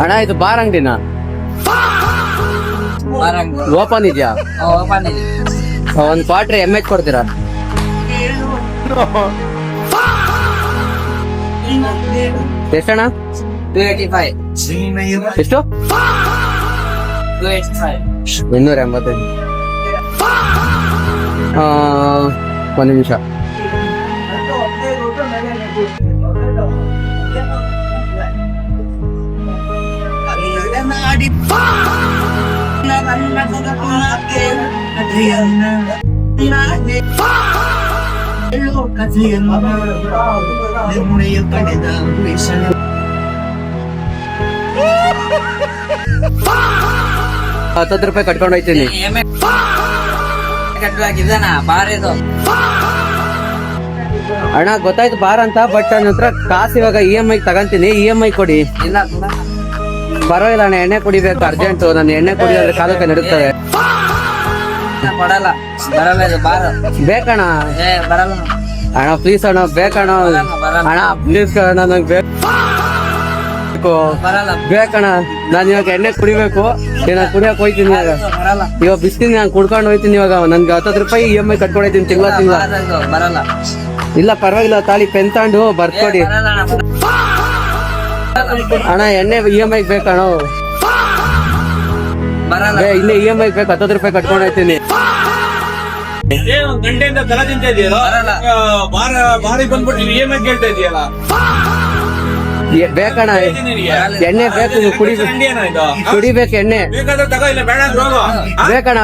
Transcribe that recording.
ಅಣ್ಣ ಇದು bar ಅಂಗಡಿನ open ಇದೆಯಾ? ಓಪನ್ ಇದೆ. ಒಂದ್ ಕ್ವಾರ್ಟರ್ MH ಕೊಡ್ತೀರಾ? ಎಷ್ಟಣ್ಣ? 285. ಎಷ್ಟು? 285. 285. ಒಂದ್ ನಿಮಿಷ. ₹10 ಕಟ್ಕೊಂಡು ಹೋಯ್ತೀನಿ. ಕಟ್ಟಲಾಗಿದ್ದಾನ ಬಾರ್ ಇದು. ಅಣ್ಣ ಗೊತ್ತಾಯ್ತು ಬಾರ್ ಅಂತ, ಬಟ್ ನನ್ನ ಹತ್ರ ಕಾಸು ಇವಾಗ EMI ತಗಂತೀನಿ. EMI ಕೊಡಿ. ಇಲ್ಲ ಪರವಾಗಿಲ್ಲ ಅಣ್ಣ, ಎಣ್ಣೆ ಕುಡಿಬೇಕು ಅರ್ಜೆಂಟು. ನಾನು ಎಣ್ಣೆ ಕುಡಿಯೋದ್ರೆ ಕಾಲಕ್ಕೆ ನಡೀತದೆ. ಕೊಡಲ್ಲ, ಬರಲ್ಲ ಇದು ಬಾರ್. ಬೇಕಣ್ಣ ಬರಲ್ಲ ಅಣ್ಣ, ಪ್ಲೀಸ್ ಅಣ್ಣ, ಬೇಕಣ್ಣ ಅಣ್ಣ, ಪ್ಲೀಸ್ ಅಣ್ಣ, ನಂಗೆ ಬೇಕು, ಬರಲ್ಲ ಬೇಕಣ್ಣ. ನಾನು ಇವಾಗ ಎಣ್ಣೆ ಕುಡಿಬೇಕು, ನಾನು ಕುಡಿಯಕ್ ಹೋಯ್ತೀನಿ. ಬರಲ್ಲ. ಇವಾಗ ಬಿಸ್ತೀನಿ, ನಾನು ಕುಡ್ಕೊಂಡು ಹೋಯ್ತೀನಿ. ಇವಾಗ ನನ್ಗೆ ₹10 EMI ಕಟ್ಕೊಂಡಿದ್ದೀನಿ ತಿಂಗಳ. ಬರಲ್ಲ. ಇಲ್ಲ ಪರವಾಗಿಲ್ಲ, ತಾಳಿ ಪೆನ್ ತಗೊಂಡು ಬರ್ಕೊಡಿ ಅಣ್ಣ. ಎಣ್ಣೆ EMI ಬೇಕಣ್ಣ, ಇಲ್ಲೇ EMI ಬೇಕು. ₹10 ಕಟ್ಕೊಂಡು ಹೋಯ್ತೀನಿ. ಗಂಟೆಯಿಂದ ತಲೆ ತಿಂತ ಇದೆಯಲ್ಲ, ಬಾರಿ ಬಂದ್ಬಿಟ್ಟು EMI ಕೇಳ್ತಾ ಇದೆಯಲ್ಲ. ಬೇಕಣ್ಣ, ಎಣ್ಣೆ ಬೇಕು, ಕುಡಿಬೇಕು, ಕುಡಿಬೇಕು ಎಣ್ಣೆ. ಬೇಕಾದ್ರೆ ತಗೋ, ಇಲ್ಲ ಬೇಡ ಅಂದ್ರೆ ಹೋಗು. ಬೇಕಣ್ಣ.